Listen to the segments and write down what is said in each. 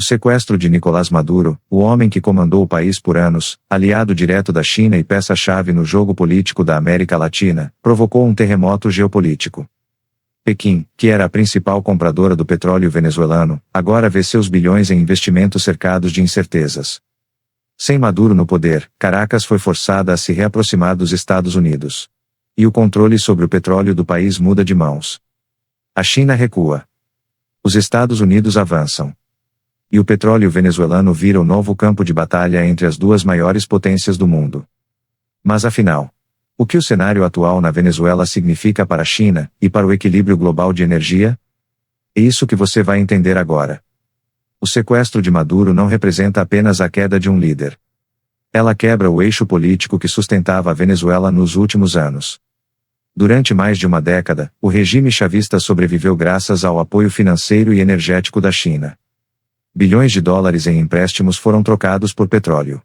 sequestro de Nicolás Maduro, o homem que comandou o país por anos, aliado direto da China e peça-chave no jogo político da América Latina, provocou um terremoto geopolítico. Pequim, que era a principal compradora do petróleo venezuelano, agora vê seus bilhões em investimentos cercados de incertezas. Sem Maduro no poder, Caracas foi forçada a se reaproximar dos Estados Unidos. E o controle sobre o petróleo do país muda de mãos. A China recua. Os Estados Unidos avançam. E o petróleo venezuelano vira o novo campo de batalha entre as duas maiores potências do mundo. Mas afinal, o que o cenário atual na Venezuela significa para a China, e para o equilíbrio global de energia? É isso que você vai entender agora. O sequestro de Maduro não representa apenas a queda de um líder. Ela quebra o eixo político que sustentava a Venezuela nos últimos anos. Durante mais de uma década, o regime chavista sobreviveu graças ao apoio financeiro e energético da China. Bilhões de dólares em empréstimos foram trocados por petróleo.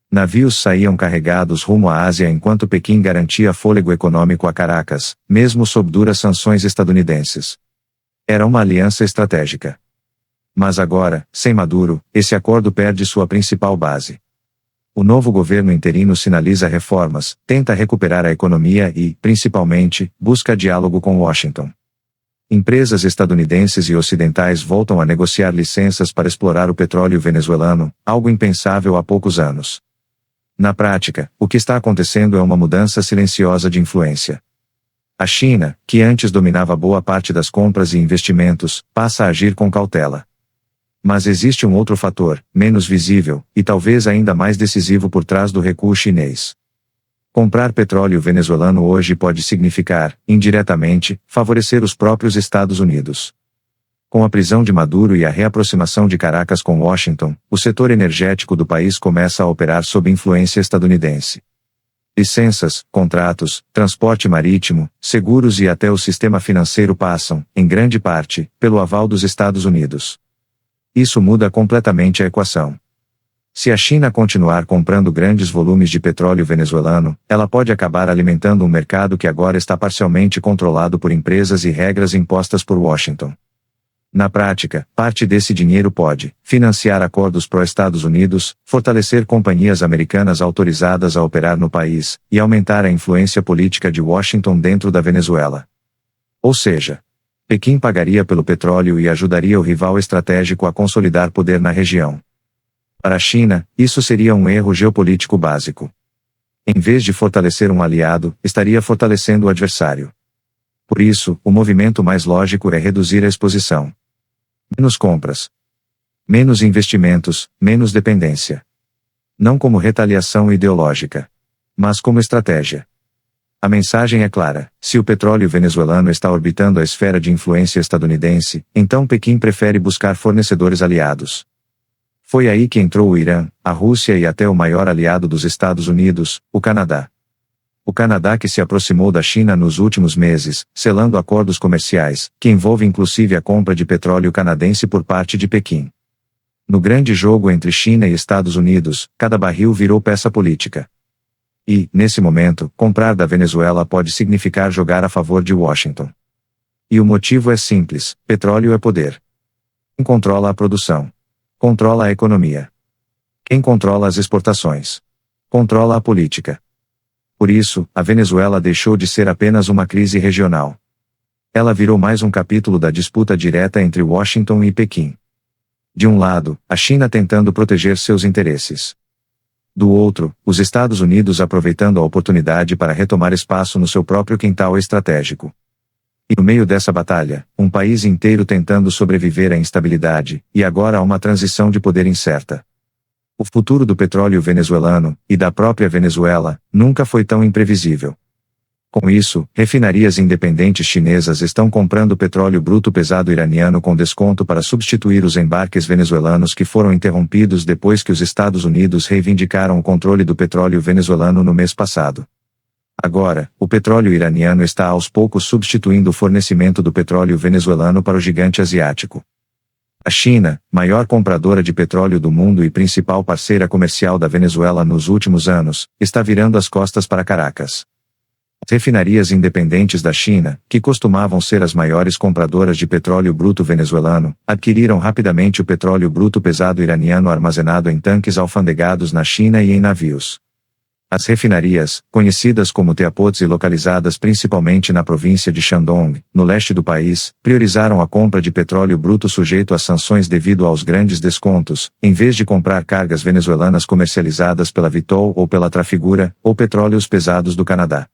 Navios saíam carregados rumo à Ásia enquanto Pequim garantia fôlego econômico a Caracas, mesmo sob duras sanções estadunidenses. Era uma aliança estratégica. Mas agora, sem Maduro, esse acordo perde sua principal base. O novo governo interino sinaliza reformas, tenta recuperar a economia e, principalmente, busca diálogo com Washington. Empresas estadunidenses e ocidentais voltam a negociar licenças para explorar o petróleo venezuelano, algo impensável há poucos anos. Na prática, o que está acontecendo é uma mudança silenciosa de influência. A China, que antes dominava boa parte das compras e investimentos, passa a agir com cautela. Mas existe um outro fator, menos visível, e talvez ainda mais decisivo por trás do recuo chinês. Comprar petróleo venezuelano hoje pode significar, indiretamente, favorecer os próprios Estados Unidos. Com a prisão de Maduro e a reaproximação de Caracas com Washington, o setor energético do país começa a operar sob influência estadunidense. Licenças, contratos, transporte marítimo, seguros e até o sistema financeiro passam, em grande parte, pelo aval dos Estados Unidos. Isso muda completamente a equação. Se a China continuar comprando grandes volumes de petróleo venezuelano, ela pode acabar alimentando um mercado que agora está parcialmente controlado por empresas e regras impostas por Washington. Na prática, parte desse dinheiro pode financiar acordos pró-Estados Unidos, fortalecer companhias americanas autorizadas a operar no país, e aumentar a influência política de Washington dentro da Venezuela. Ou seja, Pequim pagaria pelo petróleo e ajudaria o rival estratégico a consolidar poder na região. Para a China, isso seria um erro geopolítico básico. Em vez de fortalecer um aliado, estaria fortalecendo o adversário. Por isso, o movimento mais lógico é reduzir a exposição. Menos compras. Menos investimentos, menos dependência. Não como retaliação ideológica, mas como estratégia. A mensagem é clara: se o petróleo venezuelano está orbitando a esfera de influência estadunidense, então Pequim prefere buscar fornecedores aliados. Foi aí que entrou o Irã, a Rússia e até o maior aliado dos Estados Unidos, o Canadá. O Canadá que se aproximou da China nos últimos meses, selando acordos comerciais, que envolvem inclusive a compra de petróleo canadense por parte de Pequim. No grande jogo entre China e Estados Unidos, cada barril virou peça política. E, nesse momento, comprar da Venezuela pode significar jogar a favor de Washington. E o motivo é simples: petróleo é poder. Quem controla a produção? Controla a economia. Quem controla as exportações? Controla a política. Por isso, a Venezuela deixou de ser apenas uma crise regional. Ela virou mais um capítulo da disputa direta entre Washington e Pequim. De um lado, a China tentando proteger seus interesses. Do outro, os Estados Unidos aproveitando a oportunidade para retomar espaço no seu próprio quintal estratégico. E no meio dessa batalha, um país inteiro tentando sobreviver à instabilidade, e agora a uma transição de poder incerta. O futuro do petróleo venezuelano, e da própria Venezuela, nunca foi tão imprevisível. Com isso, refinarias independentes chinesas estão comprando petróleo bruto pesado iraniano com desconto para substituir os embarques venezuelanos que foram interrompidos depois que os Estados Unidos reivindicaram o controle do petróleo venezuelano no mês passado. Agora, o petróleo iraniano está aos poucos substituindo o fornecimento do petróleo venezuelano para o gigante asiático. A China, maior compradora de petróleo do mundo e principal parceira comercial da Venezuela nos últimos anos, está virando as costas para Caracas. As refinarias independentes da China, que costumavam ser as maiores compradoras de petróleo bruto venezuelano, adquiriram rapidamente o petróleo bruto pesado iraniano armazenado em tanques alfandegados na China e em navios. As refinarias, conhecidas como teapots e localizadas principalmente na província de Shandong, no leste do país, priorizaram a compra de petróleo bruto sujeito às sanções devido aos grandes descontos, em vez de comprar cargas venezuelanas comercializadas pela Vitol ou pela Trafigura, ou petróleos pesados do Canadá.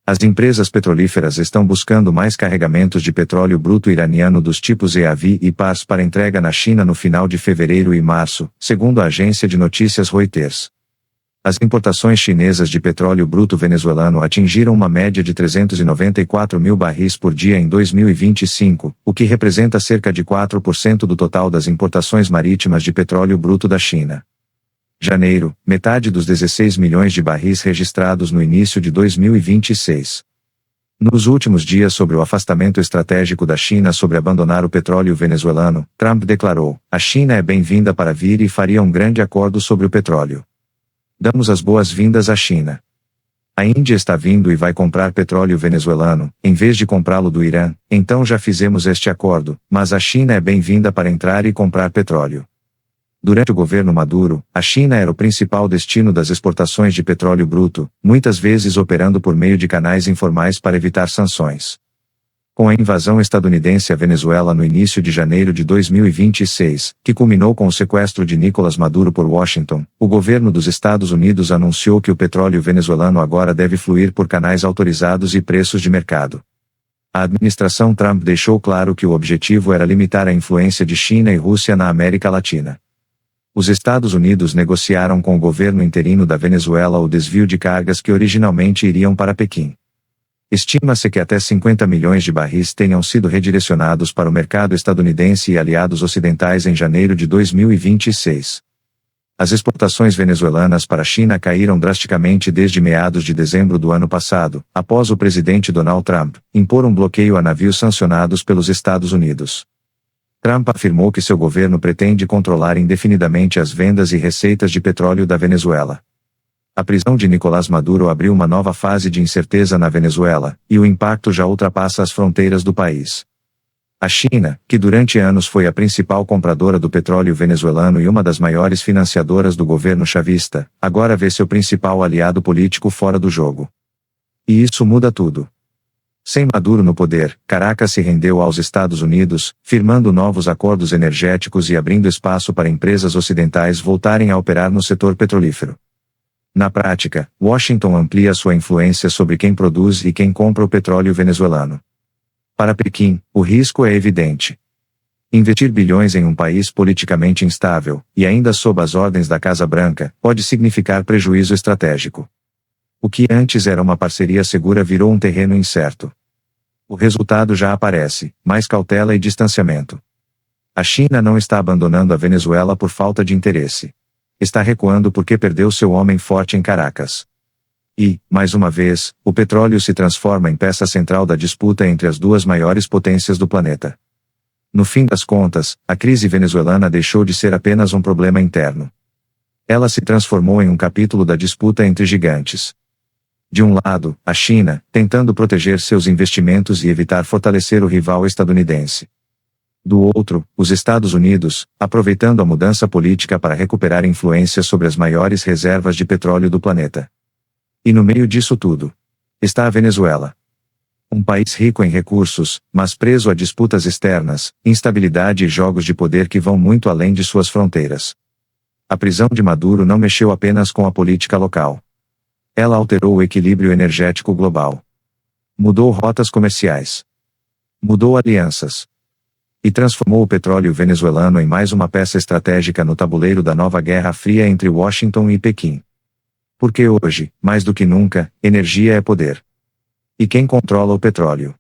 As empresas petrolíferas estão buscando mais carregamentos de petróleo bruto iraniano dos tipos EAV e PARS para entrega na China no final de fevereiro e março, segundo a agência de notícias Reuters. As importações chinesas de petróleo bruto venezuelano atingiram uma média de 394 mil barris por dia em 2025, o que representa cerca de 4% do total das importações marítimas de petróleo bruto da China. Janeiro, metade dos 16 milhões de barris registrados no início de 2026. Nos últimos dias sobre o afastamento estratégico da China sobre abandonar o petróleo venezuelano, Trump declarou: "A China é bem-vinda para vir e faria um grande acordo sobre o petróleo. Damos as boas-vindas à China. A Índia está vindo e vai comprar petróleo venezuelano, em vez de comprá-lo do Irã, então já fizemos este acordo, mas a China é bem-vinda para entrar e comprar petróleo." Durante o governo Maduro, a China era o principal destino das exportações de petróleo bruto, muitas vezes operando por meio de canais informais para evitar sanções. Com a invasão estadunidense à Venezuela no início de janeiro de 2026, que culminou com o sequestro de Nicolás Maduro por Washington, o governo dos Estados Unidos anunciou que o petróleo venezuelano agora deve fluir por canais autorizados e preços de mercado. A administração Trump deixou claro que o objetivo era limitar a influência de China e Rússia na América Latina. Os Estados Unidos negociaram com o governo interino da Venezuela o desvio de cargas que originalmente iriam para Pequim. Estima-se que até 50 milhões de barris tenham sido redirecionados para o mercado estadunidense e aliados ocidentais em janeiro de 2026. As exportações venezuelanas para a China caíram drasticamente desde meados de dezembro do ano passado, após o presidente Donald Trump impor um bloqueio a navios sancionados pelos Estados Unidos. Trump afirmou que seu governo pretende controlar indefinidamente as vendas e receitas de petróleo da Venezuela. A prisão de Nicolás Maduro abriu uma nova fase de incerteza na Venezuela, e o impacto já ultrapassa as fronteiras do país. A China, que durante anos foi a principal compradora do petróleo venezuelano e uma das maiores financiadoras do governo chavista, agora vê seu principal aliado político fora do jogo. E isso muda tudo. Sem Maduro no poder, Caracas se rendeu aos Estados Unidos, firmando novos acordos energéticos e abrindo espaço para empresas ocidentais voltarem a operar no setor petrolífero. Na prática, Washington amplia sua influência sobre quem produz e quem compra o petróleo venezuelano. Para Pequim, o risco é evidente. Investir bilhões em um país politicamente instável, e ainda sob as ordens da Casa Branca, pode significar prejuízo estratégico. O que antes era uma parceria segura virou um terreno incerto. O resultado já aparece: mais cautela e distanciamento. A China não está abandonando a Venezuela por falta de interesse. Está recuando porque perdeu seu homem forte em Caracas. E, mais uma vez, o petróleo se transforma em peça central da disputa entre as duas maiores potências do planeta. No fim das contas, a crise venezuelana deixou de ser apenas um problema interno. Ela se transformou em um capítulo da disputa entre gigantes. De um lado, a China, tentando proteger seus investimentos e evitar fortalecer o rival estadunidense. Do outro, os Estados Unidos, aproveitando a mudança política para recuperar influência sobre as maiores reservas de petróleo do planeta. E no meio disso tudo, está a Venezuela. Um país rico em recursos, mas preso a disputas externas, instabilidade e jogos de poder que vão muito além de suas fronteiras. A prisão de Maduro não mexeu apenas com a política local. Ela alterou o equilíbrio energético global. Mudou rotas comerciais. Mudou alianças. E transformou o petróleo venezuelano em mais uma peça estratégica no tabuleiro da nova Guerra Fria entre Washington e Pequim. Porque hoje, mais do que nunca, energia é poder. E quem controla o petróleo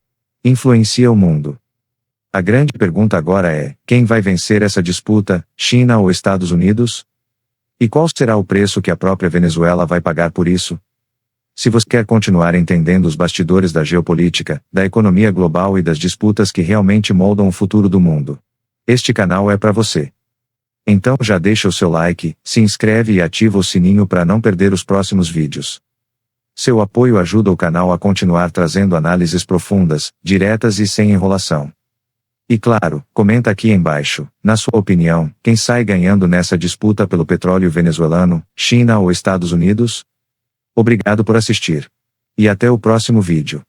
influencia o mundo. A grande pergunta agora é: quem vai vencer essa disputa, China ou Estados Unidos? E qual será o preço que a própria Venezuela vai pagar por isso? Se você quer continuar entendendo os bastidores da geopolítica, da economia global e das disputas que realmente moldam o futuro do mundo, este canal é para você. Então já deixa o seu like, se inscreve e ativa o sininho para não perder os próximos vídeos. Seu apoio ajuda o canal a continuar trazendo análises profundas, diretas e sem enrolação. E claro, comenta aqui embaixo, na sua opinião, quem sai ganhando nessa disputa pelo petróleo venezuelano, China ou Estados Unidos? Obrigado por assistir. E até o próximo vídeo.